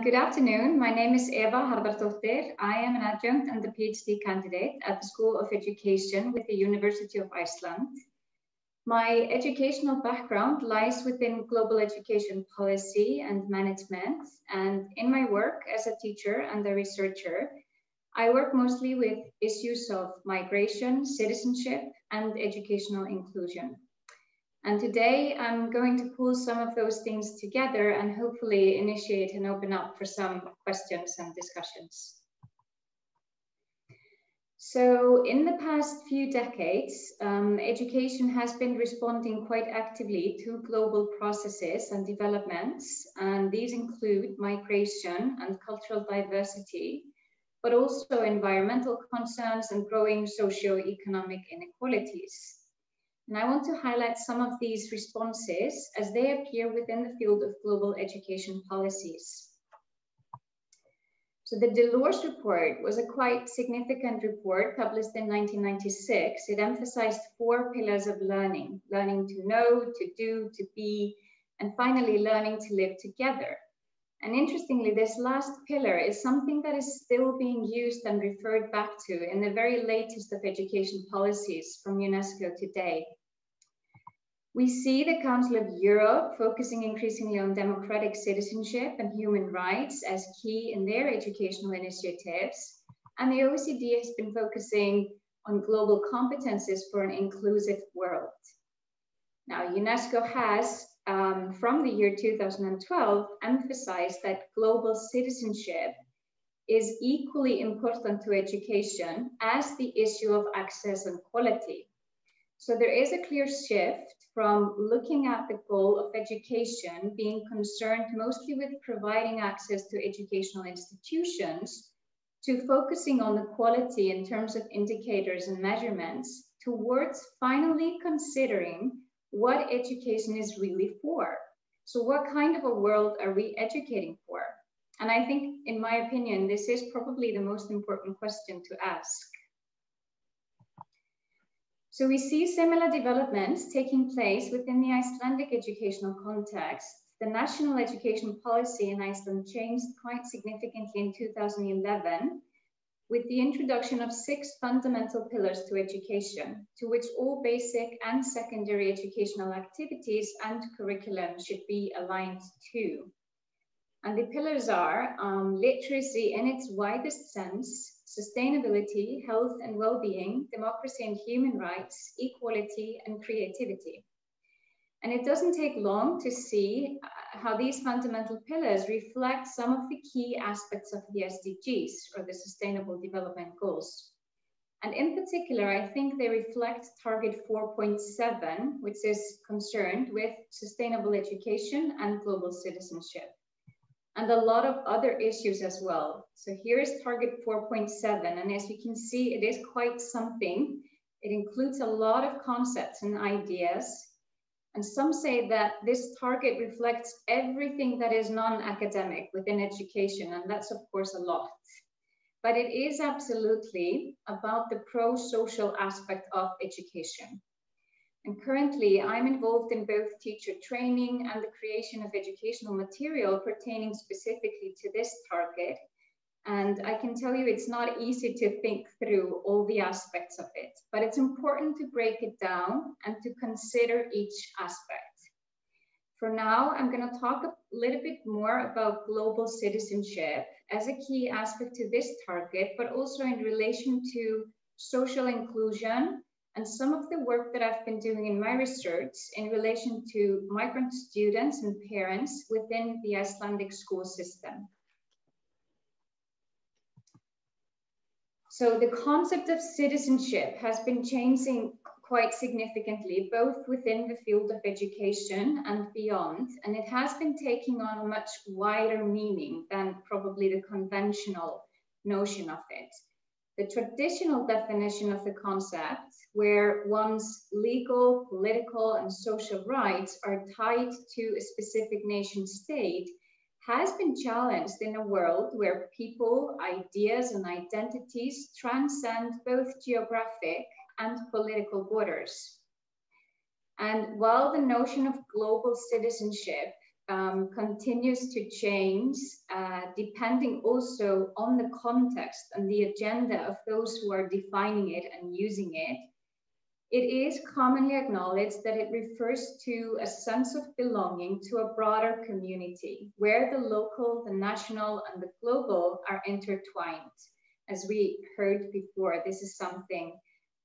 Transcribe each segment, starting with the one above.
Good afternoon. My name is Eva Hardardottir. I am an adjunct and a PhD candidate at the School of Education with the University of Iceland. My educational background lies within global education policy and management, and in my work as a teacher and a researcher, I work mostly with issues of migration, citizenship, and educational inclusion. And today I'm going to pull some of those things together and hopefully initiate and open up for some questions and discussions. So in the past few decades, education has been responding quite actively to global processes and developments, and these include migration and cultural diversity, but also environmental concerns and growing socio-economic inequalities. And I want to highlight some of these responses as they appear within the field of global education policies. So the Delors report was a quite significant report published in 1996. It emphasized 4 pillars of learning: learning to know, to do, to be, and finally learning to live together. And interestingly, this last pillar is something that is still being used and referred back to in the very latest of education policies from UNESCO today. We see the Council of Europe focusing increasingly on democratic citizenship and human rights as key in their educational initiatives. And the OECD has been focusing on global competences for an inclusive world. Now, UNESCO has, from the year 2012, emphasized that global citizenship is equally important to education as the issue of access and quality. So there is a clear shift from looking at the goal of education being concerned mostly with providing access to educational institutions to focusing on the quality in terms of indicators and measurements towards finally considering what education is really for. So what kind of a world are we educating for? And I think, in my opinion, this is probably the most important question to ask. So we see similar developments taking place within the Icelandic educational context. The national education policy in Iceland changed quite significantly in 2011 with the introduction of 6 fundamental pillars to education, to which all basic and secondary educational activities and curriculum should be aligned to. And the pillars are literacy in its widest sense, sustainability, health and well-being, democracy and human rights, equality and creativity. And it doesn't take long to see how these fundamental pillars reflect some of the key aspects of the SDGs, or the Sustainable Development Goals. And in particular, I think they reflect target 4.7, which is concerned with sustainable education and global citizenship, and a lot of other issues as well. So here is target 4.7, and as you can see, it is quite something. It includes a lot of concepts and ideas, and some say that this target reflects everything that is non-academic within education, and that's of course a lot. But it is absolutely about the pro-social aspect of education. And currently, I'm involved in both teacher training and the creation of educational material pertaining specifically to this target. And I can tell you it's not easy to think through all the aspects of it, but it's important to break it down and to consider each aspect. For now, I'm going to talk a little bit more about global citizenship as a key aspect to this target, but also in relation to social inclusion and some of the work that I've been doing in my research in relation to migrant students and parents within the Icelandic school system. So the concept of citizenship has been changing quite significantly, both within the field of education and beyond, and it has been taking on a much wider meaning than probably the conventional notion of it. The traditional definition of the concept, where one's legal, political, and social rights are tied to a specific nation state, has been challenged in a world where people, ideas, and identities transcend both geographic and political borders. And while the notion of global citizenship continues to change, depending also on the context and the agenda of those who are defining it and using it. It is commonly acknowledged that it refers to a sense of belonging to a broader community, where the local, the national, and the global are intertwined. As we heard before, this is something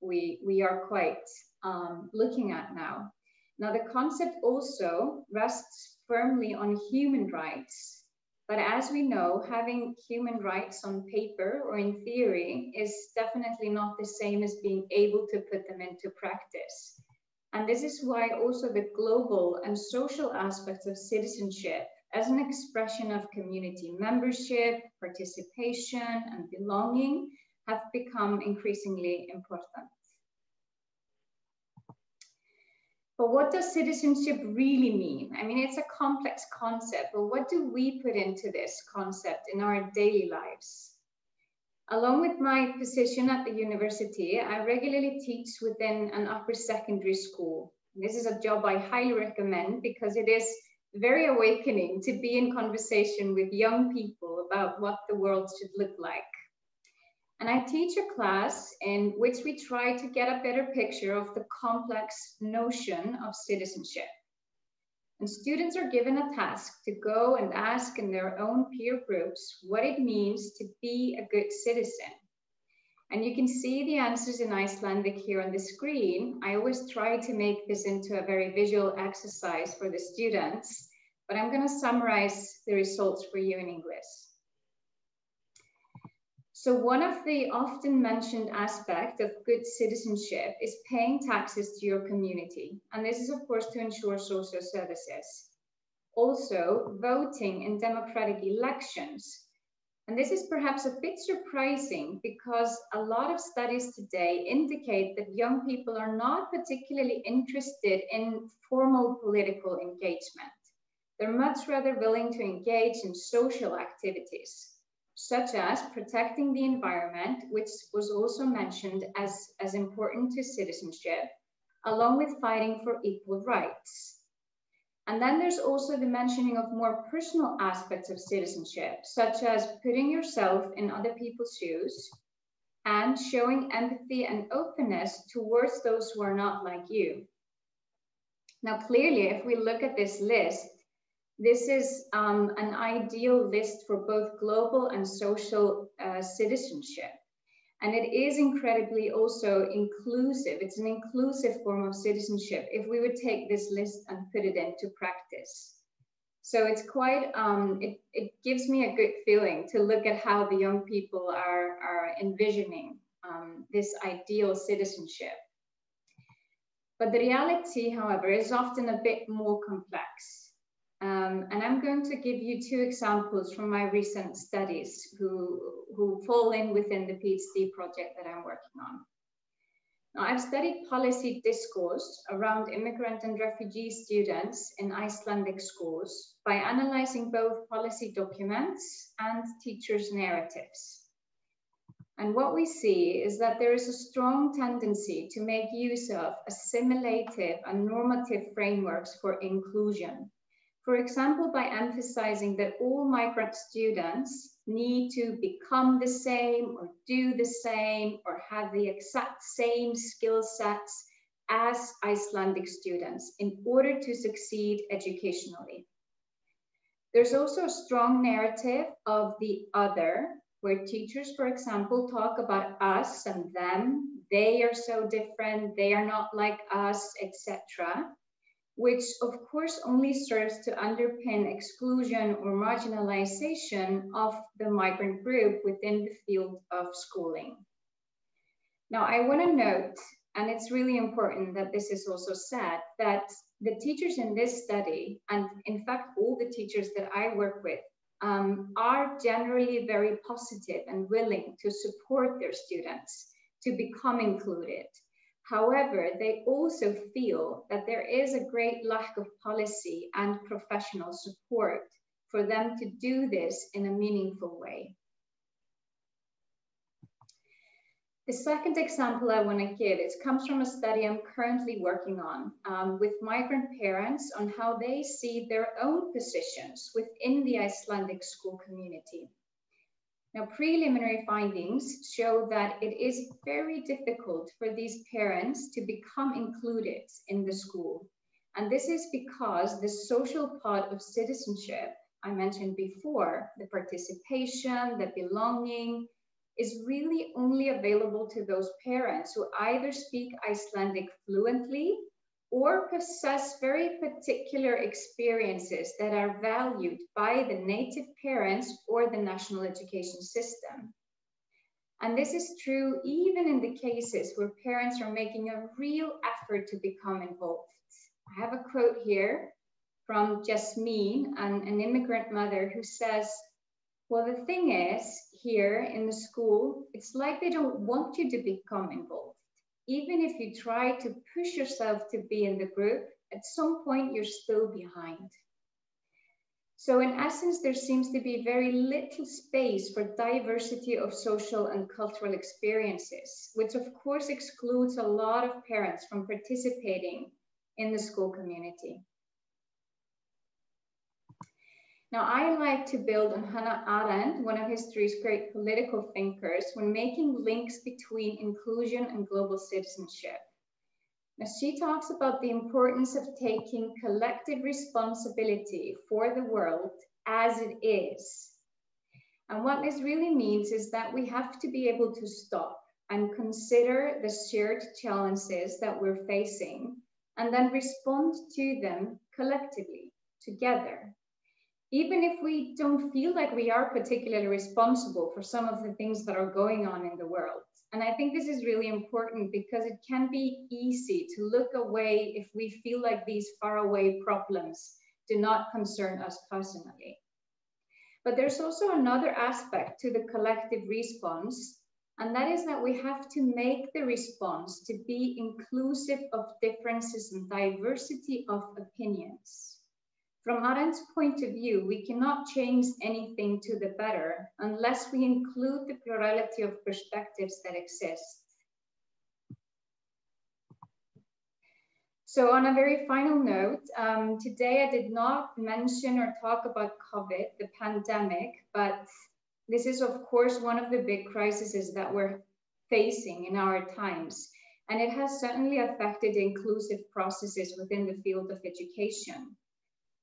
we are quite looking at now. Now, the concept also rests firmly on human rights. But as we know, having human rights on paper or in theory is definitely not the same as being able to put them into practice. And this is why also the global and social aspects of citizenship as an expression of community membership, participation, and belonging have become increasingly important. But what does citizenship really mean? I mean, it's a complex concept, but what do we put into this concept in our daily lives? Along with my position at the university, I regularly teach within an upper secondary school. This is a job I highly recommend because it is very awakening to be in conversation with young people about what the world should look like. And I teach a class in which we try to get a better picture of the complex notion of citizenship. And students are given a task to go and ask in their own peer groups what it means to be a good citizen. And you can see the answers in Icelandic here on the screen. I always try to make this into a very visual exercise for the students, but I'm going to summarize the results for you in English. So one of the often mentioned aspects of good citizenship is paying taxes to your community. And this is, of course, to ensure social services. Also, voting in democratic elections. And this is perhaps a bit surprising because a lot of studies today indicate that young people are not particularly interested in formal political engagement. They're much rather willing to engage in social activities, such as protecting the environment, which was also mentioned as important to citizenship, along with fighting for equal rights. And then there's also the mentioning of more personal aspects of citizenship, such as putting yourself in other people's shoes and showing empathy and openness towards those who are not like you. Now, clearly, if we look at this list, this is an ideal list for both global and social citizenship. And it is incredibly also inclusive. It's an inclusive form of citizenship if we would take this list and put it into practice. So it's quite, it gives me a good feeling to look at how the young people are envisioning this ideal citizenship. But the reality, however, is often a bit more complex. And I'm going to give you two examples from my recent studies who fall in within the PhD project that I'm working on. Now, I've studied policy discourse around immigrant and refugee students in Icelandic schools by analyzing both policy documents and teachers' narratives. And what we see is that there is a strong tendency to make use of assimilative and normative frameworks for inclusion. For example, by emphasizing that all migrant students need to become the same or do the same or have the exact same skill sets as Icelandic students in order to succeed educationally. There's also a strong narrative of the other, where teachers, for example, talk about us and them, they are so different, they are not like us, etc., which of course only serves to underpin exclusion or marginalization of the migrant group within the field of schooling. Now, I want to note, and it's really important that this is also said, that the teachers in this study, and in fact all the teachers that I work with, are generally very positive and willing to support their students to become included. However, they also feel that there is a great lack of policy and professional support for them to do this in a meaningful way. The second example I want to give, it comes from a study I'm currently working on with migrant parents on how they see their own positions within the Icelandic school community. Now, preliminary findings show that it is very difficult for these parents to become included in the school. And this is because the social part of citizenship I mentioned before, the participation, the belonging, is really only available to those parents who either speak Icelandic fluently or possess very particular experiences that are valued by the native parents or the national education system. And this is true even in the cases where parents are making a real effort to become involved. I have a quote here from Jasmine, an immigrant mother, who says, well, the thing is, here in the school, it's like they don't want you to become involved. Even if you try to push yourself to be in the group, at some point you're still behind. So in essence, there seems to be very little space for diversity of social and cultural experiences, which of course excludes a lot of parents from participating in the school community. Now, I like to build on Hannah Arendt, one of history's great political thinkers, when making links between inclusion and global citizenship. Now, she talks about the importance of taking collective responsibility for the world as it is. And what this really means is that we have to be able to stop and consider the shared challenges that we're facing and then respond to them collectively, together. Even if we don't feel like we are particularly responsible for some of the things that are going on in the world. And I think this is really important because it can be easy to look away if we feel like these faraway problems do not concern us personally. But there's also another aspect to the collective response, and that is that we have to make the response to be inclusive of differences and diversity of opinions. From Arendt's point of view, we cannot change anything to the better unless we include the plurality of perspectives that exist. So on a very final note, today I did not mention or talk about COVID, the pandemic, but this is of course one of the big crises that we're facing in our times. And it has certainly affected inclusive processes within the field of education.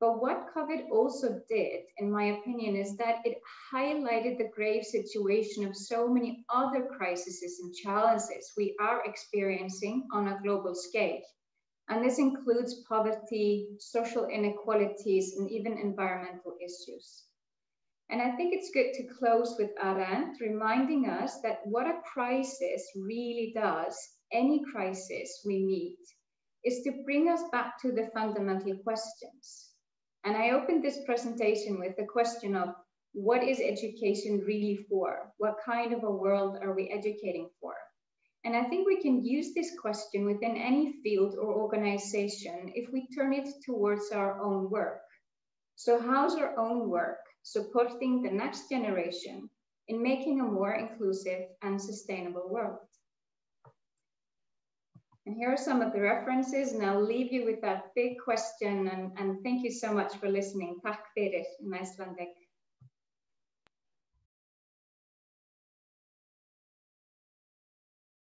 But what COVID also did, in my opinion, is that it highlighted the grave situation of so many other crises and challenges we are experiencing on a global scale. And this includes poverty, social inequalities, and even environmental issues. And I think it's good to close with Arendt reminding us that what a crisis really does, any crisis we meet, is to bring us back to the fundamental questions. And I opened this presentation with the question of what is education really for? What kind of a world are we educating for? And I think we can use this question within any field or organization if we turn it towards our own work. So how's our own work supporting the next generation in making a more inclusive and sustainable world? And here are some of the references, and I'll leave you with that big question, and thank you so much for listening. Takk fyrir in Icelandic.